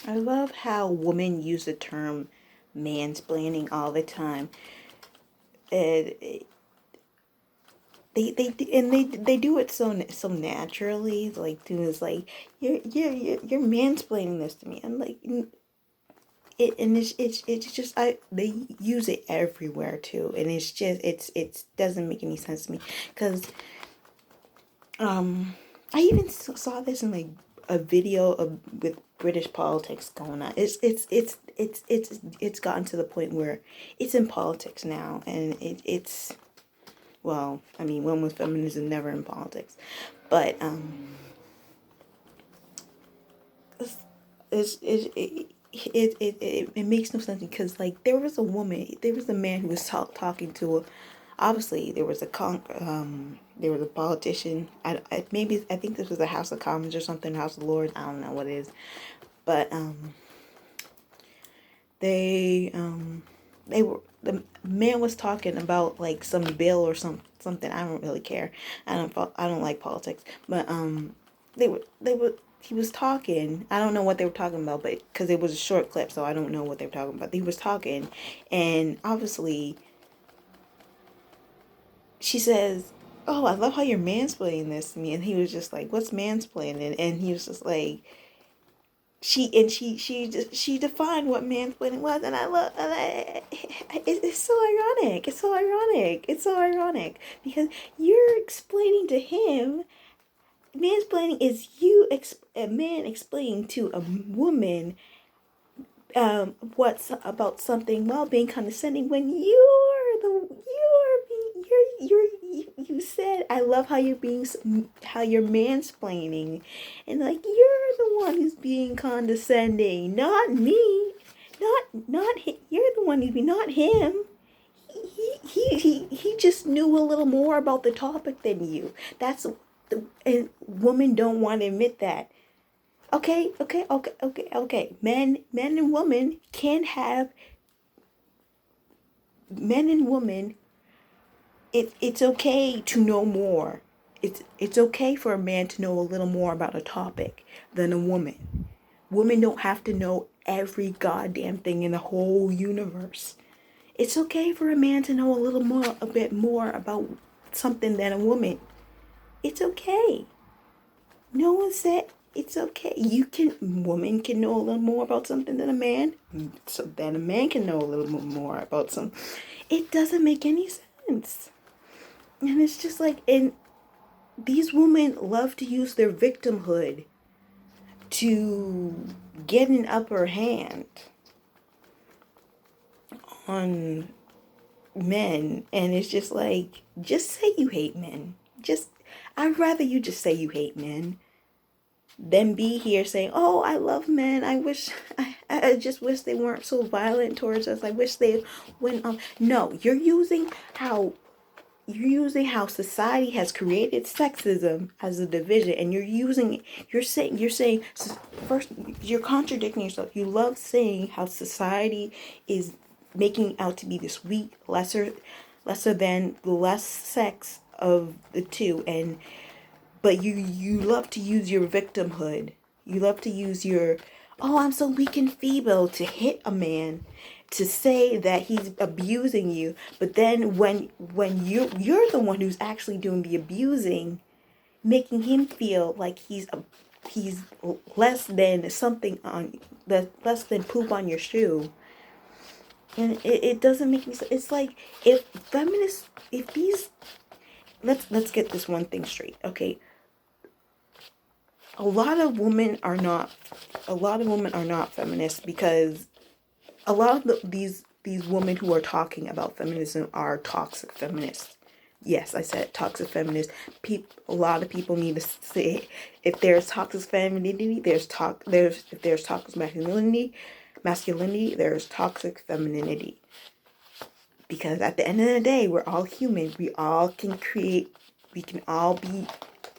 I love how women use the term mansplaining all the time. It, they do it so naturally. Like, dude is like, you're mansplaining this to me. I'm like, and it's just they use it everywhere too, and it's just it doesn't make any sense to me because I even saw this in like a video of with British politics going on. It's gotten to the point where it's in politics now, and it's well, I mean, women with feminism never in politics, but it makes no sense because like there was a man who was talking to a, obviously there was there was a politician. I think this was the House of Commons or something, House of Lords. I don't know what it is, but they were the man was talking about like some bill or something. I don't really care. I don't like politics, but they were he was talking. I don't know what they were talking about, but because it was a short clip, so I don't know what they were talking about. He was talking, and obviously she says, "Oh, I love how you're mansplaining this to me," and he was just like, "What's mansplaining?" And he was just like, she defined what mansplaining was, and it's so ironic. It's so ironic. It's so ironic because you're explaining to him. Mansplaining is a man explaining to a woman what's about something while being condescending when you said, I love how how you're mansplaining, and like you're the one who's being condescending, not me, not you're the one who's being, not him. He just knew a little more about the topic than you. That's the and women don't want to admit that. Okay. Men and women can have men and women. It's okay to know more. It's okay for a man to know a little more about a topic than a woman. Women don't have to know every goddamn thing in the whole universe. It's okay for a man to know a bit more about something than a woman. It's okay. No one said it's okay. Woman can know a little more about something than a man, so then a man can know a little more about some. It doesn't make any sense. And it's just like, and these women love to use their victimhood to get an upper hand on men. And it's just like, just say you hate men. I'd rather you just say you hate men than be here saying, oh, I love men. I just wish they weren't so violent towards us. I wish they went no, you're using how society has created sexism as a division, and you're saying first, you're contradicting yourself. You love saying how society is making out to be this weak, lesser than the less sex of the two, but you love to use your victimhood. You love to use your, oh, I'm so weak and feeble, to hit a man, to say that he's abusing you. But then when you're the one who's actually doing the abusing, making him feel like he's less than something on the less than poop on your shoe. And it doesn't make me. It's like if feminists, if these, let's get this one thing straight, okay? A lot of women are not feminists because a lot of these women who are talking about feminism are toxic feminists. Yes, I said toxic feminists. A lot of people need to say, if there's toxic femininity, if there's toxic masculinity, there's toxic femininity. Because at the end of the day, we're all human. We can all be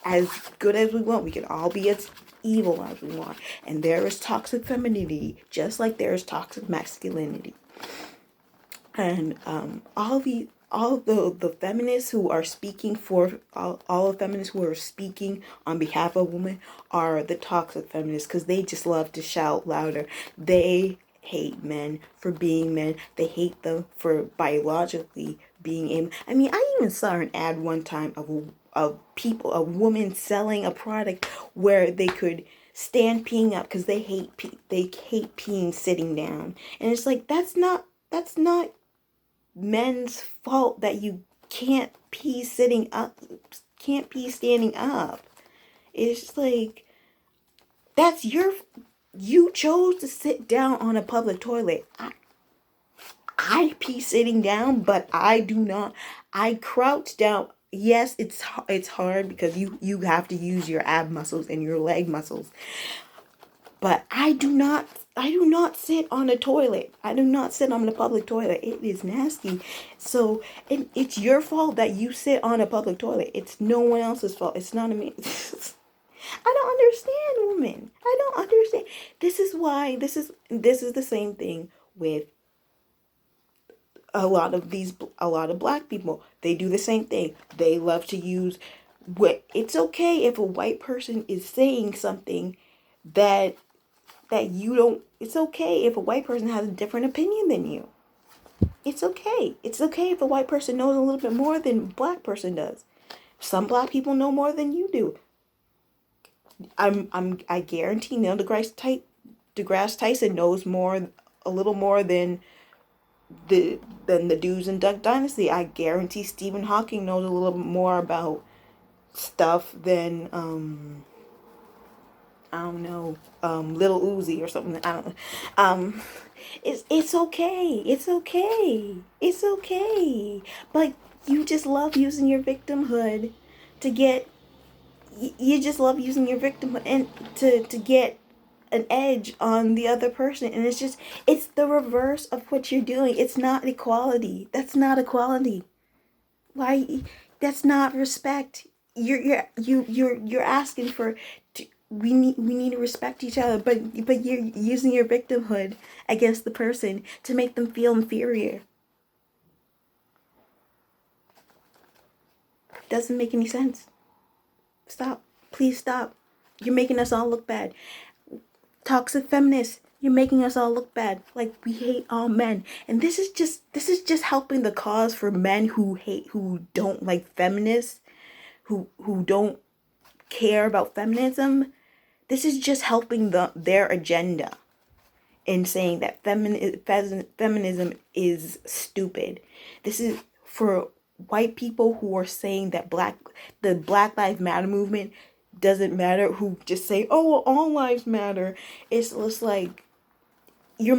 as good as we want. We can all be as evil as we want. And there is toxic femininity, just like there is toxic masculinity. And all all the feminists who are speaking for all the feminists who are speaking on behalf of women are the toxic feminists, because they just love to shout louder. They hate men for being men. They hate them for biologically being able. I mean, I even saw an ad one time of a woman selling a product where they could stand peeing up because they hate peeing sitting down. And it's like, that's not men's fault that you can't pee sitting up, can't pee standing up. It's just like, that's you chose to sit down on a public toilet. I pee sitting down, but I do not. I crouch down. Yes, it's hard because you have to use your ab muscles and your leg muscles. But I do not sit on a toilet. I do not sit on a public toilet. It is nasty. So it's your fault that you sit on a public toilet. It's no one else's fault. It's not me. I don't understand women. I don't understand. This is why this is the same thing with a lot of black people. They do the same thing. They love to use it's okay if a white person is saying something that you don't. It's okay if a white person has a different opinion than you. It's okay. It's okay if a white person knows a little bit more than a black person does. Some black people know more than you do. I guarantee Neil deGrasse Tyson knows a little more than the dudes in Duck Dynasty. I guarantee Stephen Hawking knows a little bit more about stuff than I don't know, Little Uzi or something. I don't know. It's okay. It's okay. It's okay. But you just love using your victimhood to get. You just love using your victimhood and to get an edge on the other person, and it's the reverse of what you're doing. It's not equality. That's not equality. Why? That's not respect. You're asking for. We need to respect each other, but you're using your victimhood against the person to make them feel inferior. Doesn't make any sense. Stop. Please stop. You're making us all look bad. Toxic feminists, you're making us all look bad. Like we hate all men. And this is just helping the cause for men who don't like feminists, who don't care about feminism. This is just helping their agenda in saying that feminism is stupid. This is for white people who are saying that the Black Lives Matter movement doesn't matter, who just say, oh, well, all lives matter. It's like you're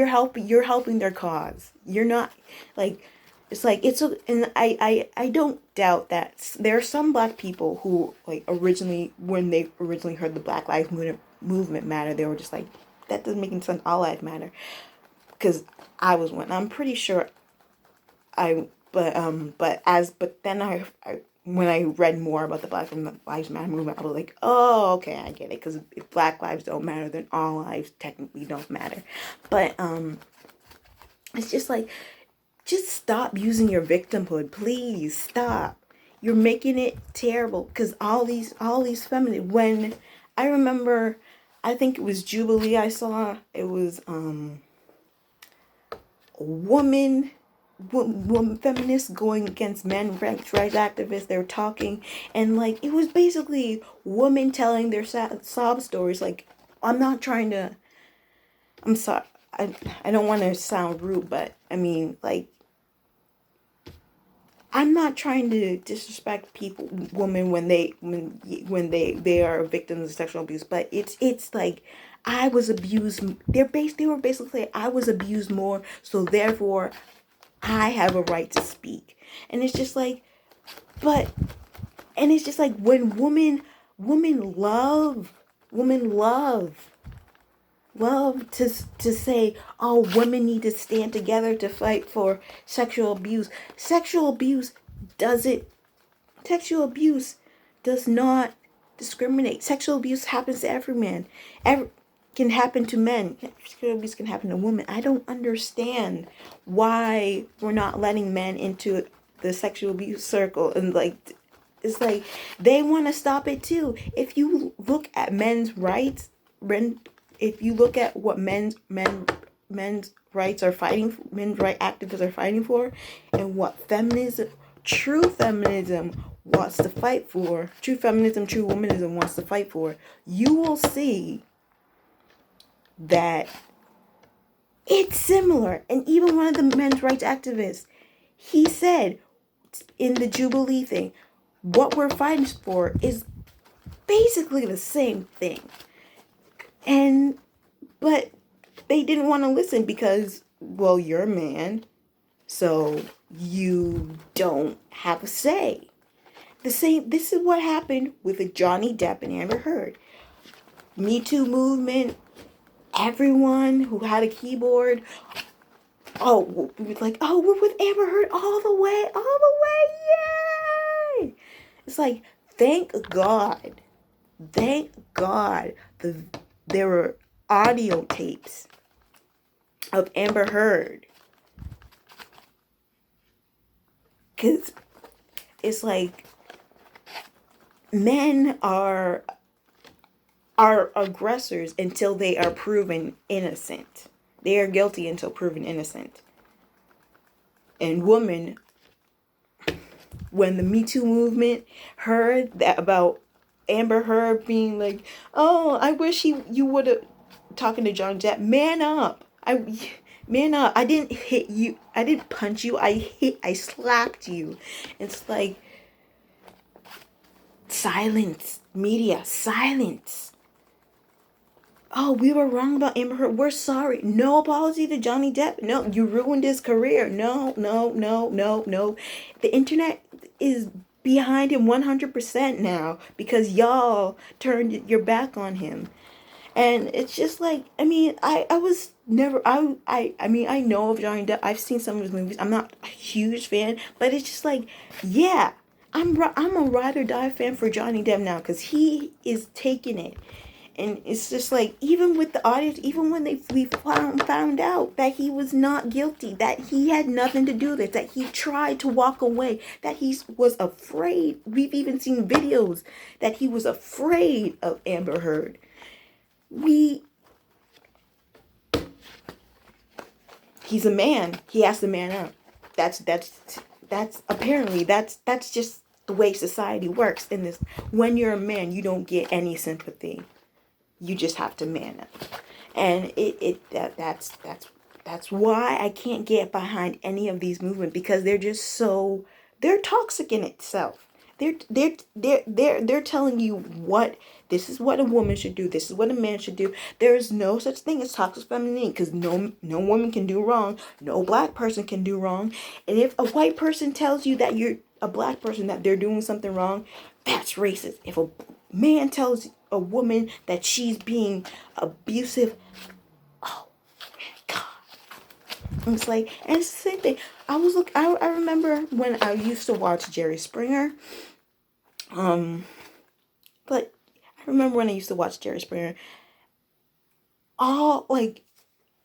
helping their cause. You're not like, it's like and I don't doubt that there are some black people who, like, when they originally heard the Black Lives movement matter, they were just like, that doesn't make any sense. All lives matter. Because I was one. I'm pretty sure but then I when I read more about the Black Lives Matter movement, I was like, oh, okay, I get it. Because if Black lives don't matter, then all lives technically don't matter. But it's just like, just stop using your victimhood, please stop. You're making it terrible, because all these feminists. When I remember, I think it was Jubilee. I saw it was a woman feminists going against men rights activists. They're talking, and like, it was basically women telling their sob stories. Like, I'm sorry, I don't want to sound rude, but I mean, like, I'm not trying to disrespect women when they are victims of sexual abuse, but it's like, I was abused. They were basically saying, I was abused more, so therefore I have a right to speak. And it's just like, when women love to say, oh, women need to stand together to fight for sexual abuse. Sexual abuse does not discriminate. Sexual abuse happens to every man. can happen to men. Sexual abuse can happen to women. I don't understand why we're not letting men into the sexual abuse circle. And like, it's like they want to stop it too. If you look at men's rights, if you look at what men's rights are fighting for, men's right activists are fighting for, and what true feminism wants to fight for, true feminism, true womanism wants to fight for, you will see that it's similar. And even one of the men's rights activists, he said in the Jubilee thing, what we're fighting for is basically the same thing. But they didn't want to listen because, well, you're a man, so you don't have a say. This is what happened with Johnny Depp and Amber Heard. Me Too movement, everyone who had a keyboard, we were like, we're with Amber Heard all the way, yay! It's like, thank God, there were audio tapes of Amber Heard. Because it's like, men are aggressors until they are proven innocent. They are guilty until proven innocent. And women, when the Me Too movement heard that about Amber Heard being like, I wish you would have, talking to John Depp, man up. Man up. I didn't hit you. I didn't punch you. I slapped you. It's like, silence. Media, silence. We were wrong about Amber Heard. We're sorry. No apology to Johnny Depp. No, you ruined his career. No. The internet is behind him 100% now because y'all turned your back on him. And it's just like, I mean, I was never, I mean, I know of Johnny Depp. I've seen some of his movies. I'm not a huge fan, but it's just like, yeah, I'm a ride or die fan for Johnny Depp now because he is taking it. And it's just like, even with the audience, even when we found out that he was not guilty, that he had nothing to do with it, that he tried to walk away, that he was afraid. We've even seen videos that he was afraid of Amber Heard. He's a man. He has to man up. That's apparently that's just the way society works in this. When you're a man, you don't get any sympathy. You just have to man up. And that's why I can't get behind any of these movements, because they're just they're toxic in itself. They're telling you this is what a woman should do, this is what a man should do. There is no such thing as toxic femininity, because no woman can do wrong, no black person can do wrong. And if a white person tells you that you're a black person, that they're doing something wrong, that's racist. If a man tells a woman that she's being abusive, oh my God. And it's like, and it's the same thing. I remember when I used to watch Jerry Springer. But I remember when I used to watch Jerry Springer,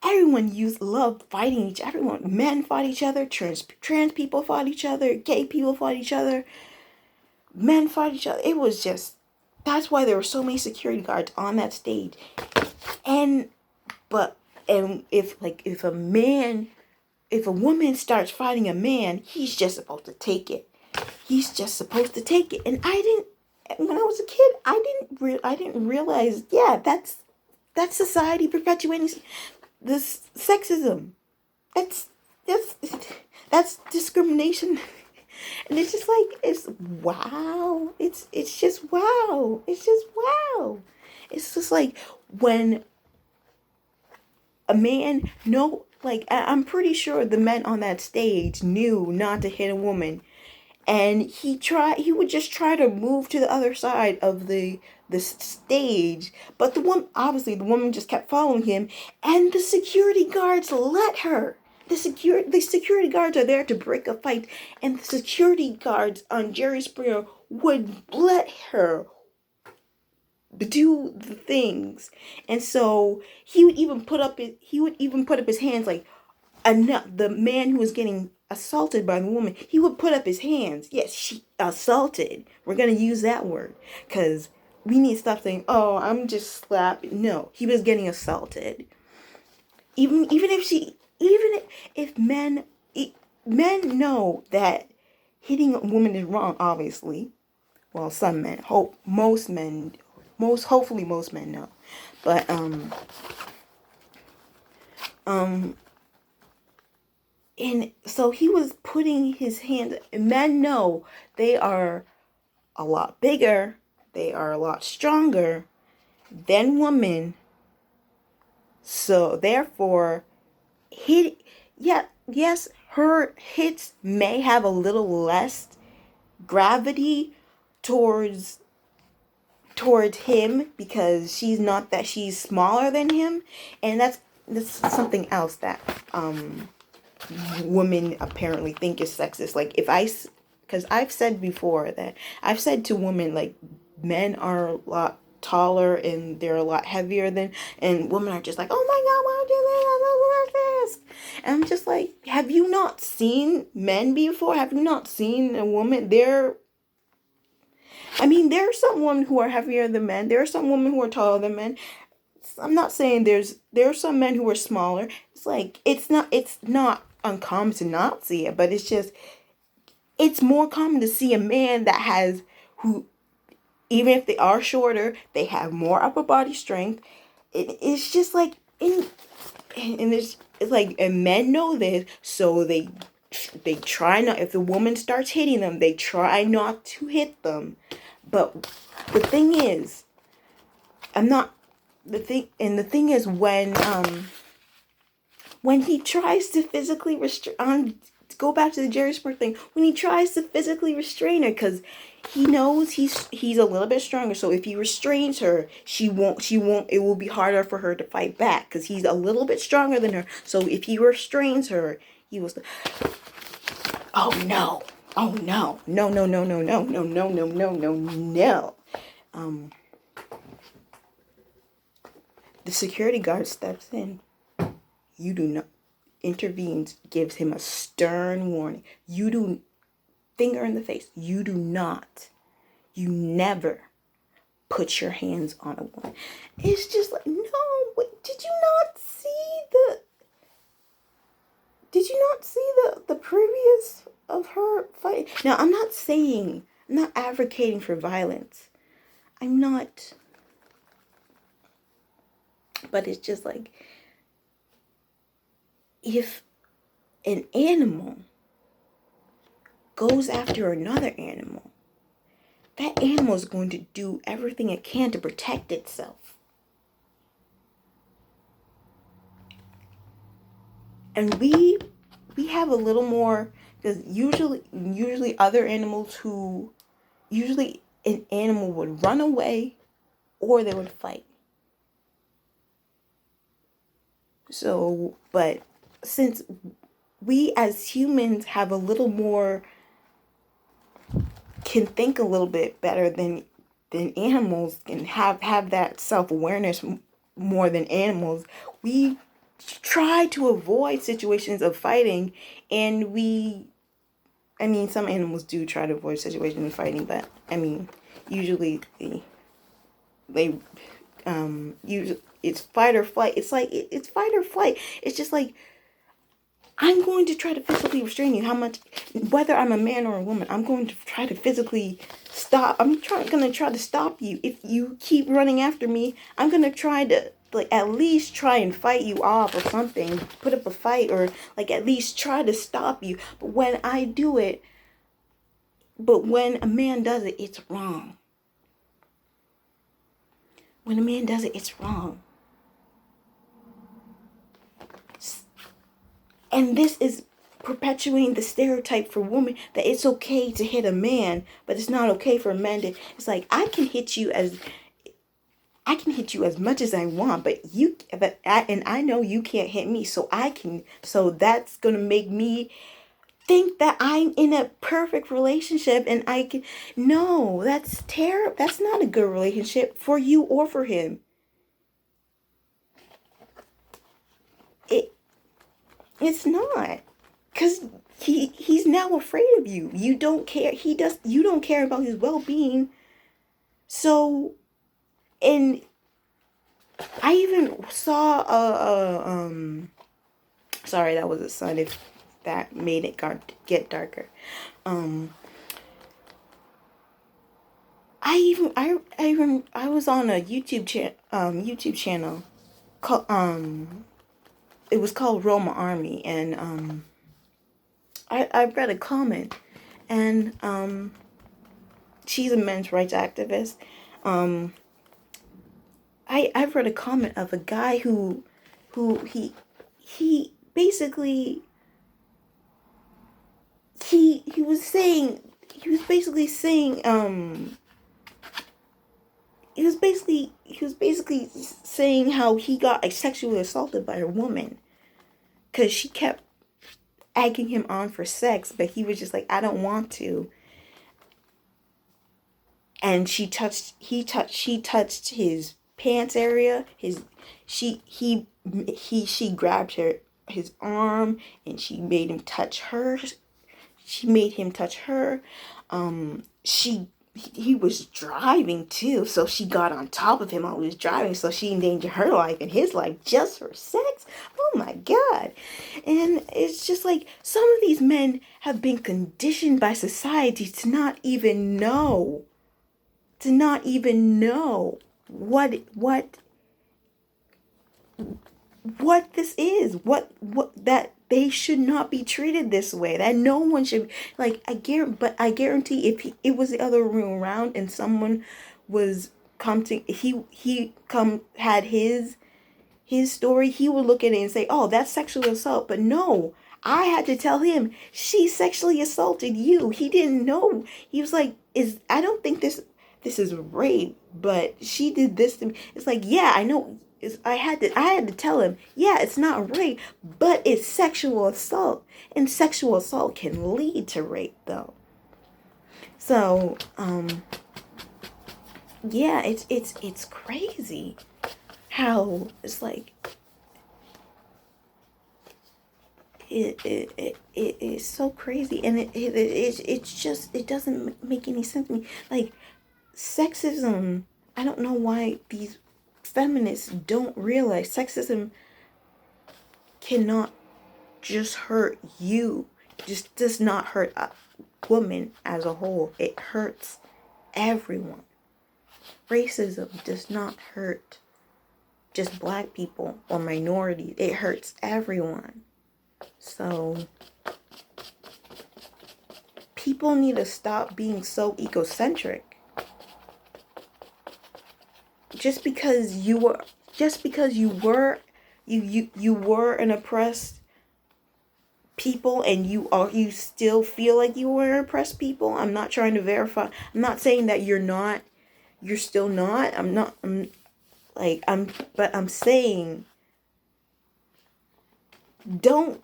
everyone loved fighting everyone. Men fought each other, trans people fought each other, gay people fought each other, men fought each other. It was just, that's why there were so many security guards on that stage. And if a woman starts fighting a man, he's just supposed to take it. And when I was a kid, I didn't realize, that's society perpetuating this sexism. That's discrimination. And it's just like, it's wow. It's just wow. It's just wow. It's just like when a man, I'm pretty sure the men on that stage knew not to hit a woman. And he would just try to move to the other side of the stage. But the woman just kept following him, and the security guards let her. The security guards are there to break a fight, and the security guards on Jerry Springer would let her do the things. And so he would even put up his hands, like, enough. The man who was getting assaulted by the woman, he would put up his hands. Yes, she assaulted. We're gonna use that word, because we need to stop saying, "Oh, I'm just slapping." No, he was getting assaulted. Even if men know that hitting a woman is wrong, obviously. Well, some men, hopefully most men know. But and so he was putting his hands. Men know they are a lot bigger, they are a lot stronger than women. So therefore, yes, her hits may have a little less gravity towards him, because she's smaller than him. And that's something else that women apparently think is sexist. Like, because I've said before that I've said to women, like, men are a lot taller and they're a lot heavier than, and women are just like, "Oh my God, why do this? And I'm just like, have you not seen men before? Have you not seen a woman? There are some women who are heavier than men. There are some women who are taller than men. I'm not saying there are some men who are smaller. It's like, it's not uncommon to not see it, but it's more common to see a man who, even if they are shorter, they have more upper body strength. It's just like, and it's like, and men know this, so they try not, if the woman starts hitting them, they try not to hit them. But the thing is, the thing is, when he tries to physically restrain, go back to the Jerry Springer thing, when he tries to physically restrain her, because he knows he's a little bit stronger, so if he restrains her, she won't, it will be harder for her to fight back, because he's a little bit stronger than her. So if he restrains her, he was, oh no, no, no, no, no, no, no, no, no, no, no, no. The security guard steps in. You do not, intervenes, gives him a stern warning. Finger in the face. You never put your hands on a woman. It's just like, no, wait, did you not see the previous of her fight? Now, I'm not advocating for violence. I'm not, but it's just like, if an animal goes after another animal, that animal is going to do everything it can to protect itself. And we have a little more, because usually an animal would run away or they would fight. So, but since we as humans have a little more, can think a little bit better than animals, and have that self-awareness more than animals, we try to avoid situations of fighting. And some animals do try to avoid situations of fighting, but usually usually it's fight or flight. It's like, it's fight or flight. It's just like, I'm going to try to physically restrain you. Whether I'm a man or a woman, I'm going to try to physically stop. I'm going to try to stop you. If you keep running after me, I'm going to try to, like, at least try and fight you off or something. Put up a fight, or like at least try to stop you. But when a man does it, it's wrong. When a man does it, it's wrong. And this is perpetuating the stereotype for women that it's okay to hit a man, but it's not okay for a man to. It's like, I can hit you as much as I want, and I know you can't hit me, so that's gonna make me think that I'm in a perfect relationship and I can. No, that's terrible. That's not a good relationship for you or for him. It it's not, because he's now afraid of you. You don't care. You don't care about his well-being. So, and I even saw sorry, that was a sun. If that made it get darker. Um, I was on a YouTube channel called it was called Roma Army, and I read a comment, and she's a men's rights activist. I've read a comment of a guy who he basically he was saying he was basically saying he was basically saying how he got sexually assaulted by a woman because she kept egging him on for sex, but he was just like, I don't want to. And she touched his pants area, she grabbed his arm, and she made him touch her. She made him touch her. He was driving too, so she got on top of him while he was driving, so she endangered her life and his life just for sex. Oh my God. And it's just like, some of these men have been conditioned by society to not even know what this is, what that they should not be treated this way, that no one should, like, I guarantee if it was the other room around and someone was had his story, he would look at it and say, oh, that's sexual assault. But no, I had to tell him, she sexually assaulted you. He didn't know. He was like, I don't think this is rape, but she did this to me. It's like, yeah, I know. I had to tell him, yeah, it's not rape, but it's sexual assault, and sexual assault can lead to rape, though. So, yeah, it's crazy how it's like it is so crazy, and it's just, it doesn't make any sense to me. Like, sexism, I don't know why these feminists don't realize sexism cannot just hurt you. Just does not hurt a woman as a whole. It hurts everyone. Racism does not hurt just black people or minorities. It hurts everyone. So people need to stop being so egocentric. Just because you were an oppressed people, and you still feel like you were oppressed people. I'm not trying to verify. I'm not saying that you're still not. But I'm saying, don't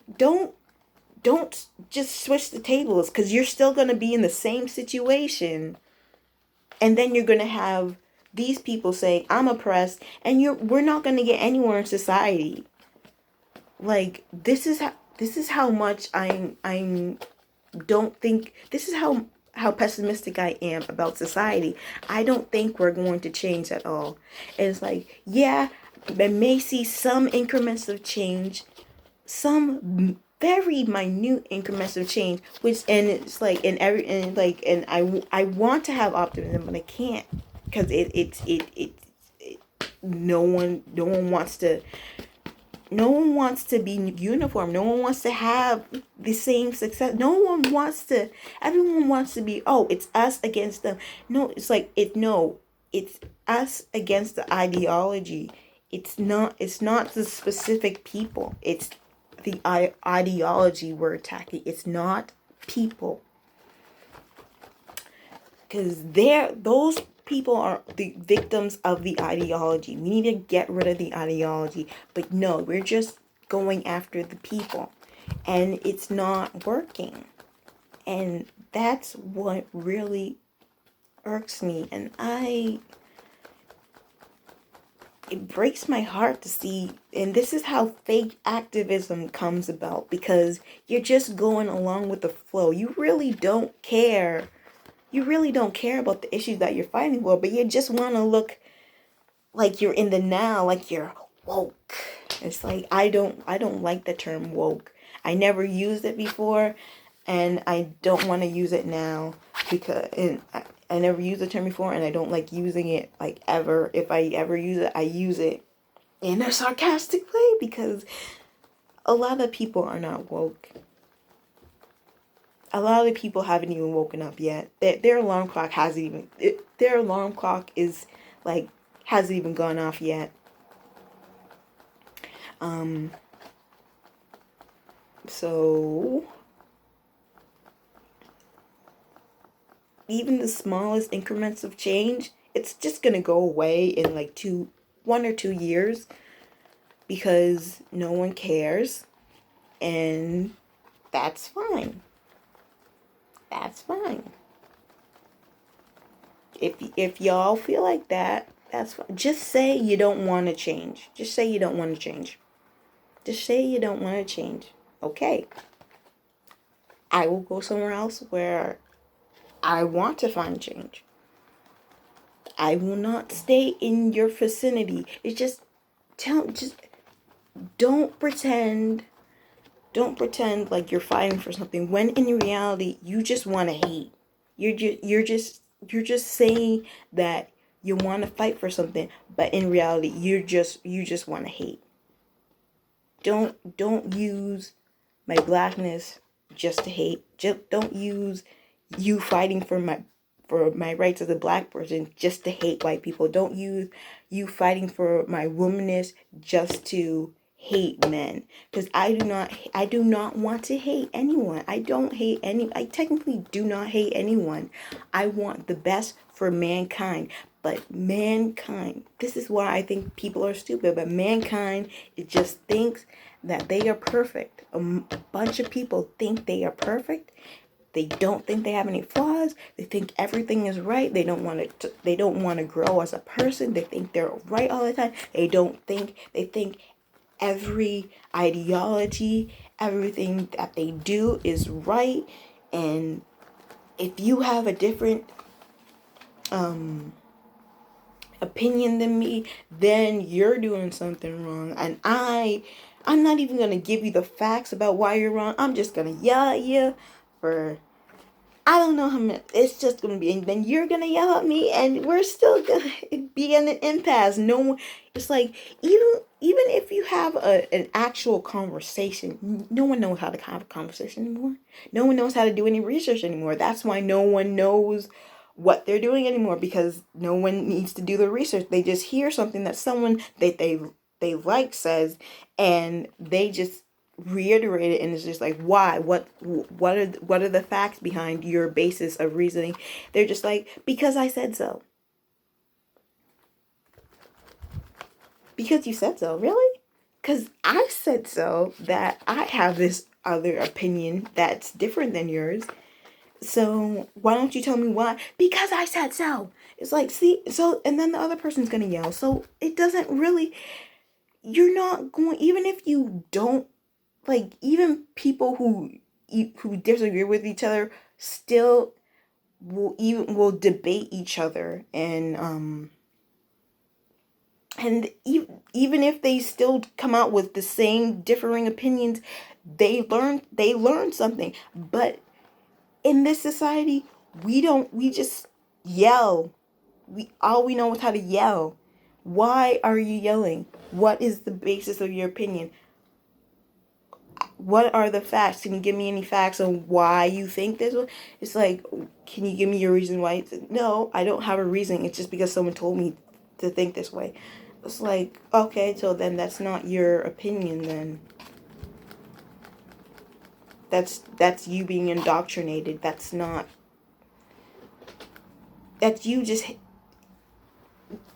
just switch the tables, because you're still going to be in the same situation, and then you're going to have these people saying, I'm oppressed, and we're not going to get anywhere in society. Like, this is how much this is how pessimistic I am about society. I don't think we're going to change at all. And it's like, yeah, I may see some increments of change, some very minute increments of change, and it's like, and I want to have optimism, but I can't, because no one wants to be uniform. No one wants to have the same success. Everyone wants to be, oh, it's us against them. No, it's like, it's us against the ideology. It's not the specific people. It's the ideology we're attacking. It's not people. Because those people are the victims of the ideology. We need to get rid of the ideology. But no, we're just going after the people. And it's not working. And that's what really irks me. And it breaks my heart to see, and this is how fake activism comes about, because you're just going along with the flow. You really don't care. You really don't care about the issues that you're fighting for, but you just want to look like you're in the now, like you're woke. It's like, I don't like the term woke. I never used it before, and I don't want to use it now, because I never used the term before, and I don't like using it, like, ever. If I ever use it, I use it in a sarcastic way, because a lot of people are not woke. A lot of people haven't even woken up yet. Their alarm clock hasn't even, their alarm clock is like, hasn't even gone off yet. So even the smallest increments of change, it's just gonna go away in like 1 or 2 years, because no one cares, and that's fine. That's fine. If y'all feel like that, that's fine. Just say you don't want to change. Just say you don't want to change. Just say you don't want to change. Okay. I will go somewhere else where I want to find change. I will not stay in your vicinity. It's just don't pretend like you're fighting for something, when in reality you just want to hate. You're just saying that you want to fight for something, but in reality you just want to hate. Don't use my blackness just to hate. Just don't use you fighting for my rights as a black person just to hate white people. Don't use you fighting for my womanness just to hate men, because I do not want to hate anyone. I technically do not hate anyone. I want the best for mankind. But mankind, this is why I think people are stupid, but mankind, it just thinks that they are perfect. A bunch of people think they are perfect. They don't think they have any flaws. They think everything is right. They don't want to grow as a person. They think they're right all the time. They think every ideology, everything that they do is right. And if you have a different opinion than me, then you're doing something wrong. And I'm not even gonna give you the facts about why you're wrong. I'm just gonna yell at you for, I don't know how many. It's just gonna be, and then you're gonna yell at me, and we're still gonna be in an impasse. No one. It's like, even if you have an actual conversation, no one knows how to have a conversation anymore. No one knows how to do any research anymore. That's why no one knows what they're doing anymore, because no one needs to do the research. They just hear something that someone that they like says, and they just reiterate it, and it's just like, why? What are the facts behind your basis of reasoning? They're just like, because I said so. Because you said so, really? Because I said so, that I have this other opinion that's different than yours. So why don't you tell me why? Because I said so. It's like, see, so, and then the other person's gonna yell. So it doesn't really, you're not going, even if you don't, like, even people who disagree with each other still will debate each other, and even if they still come out with the same differing opinions, they learn something. But in this society, we just yell. All we know is how to yell. Why are you yelling? What is the basis of your opinion? What are the facts? Can you give me any facts on why you think this? It's like, can you give me your reason why? No, I don't have a reason. It's just because someone told me to think this way. It's like, okay, so then that's not your opinion then. That's you being indoctrinated. That's you just,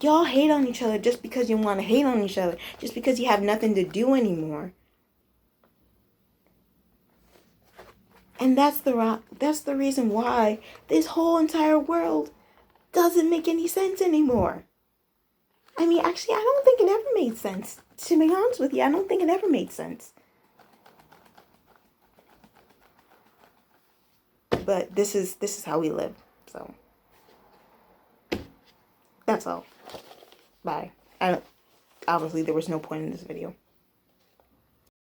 y'all hate on each other just because you want to hate on each other. Just because you have nothing to do anymore. And that's the reason why this whole entire world doesn't make any sense anymore. I mean, actually, I don't think it ever made sense. To be honest with you, I don't think it ever made sense. But this is how we live. So that's all. Bye. Obviously there was no point in this video.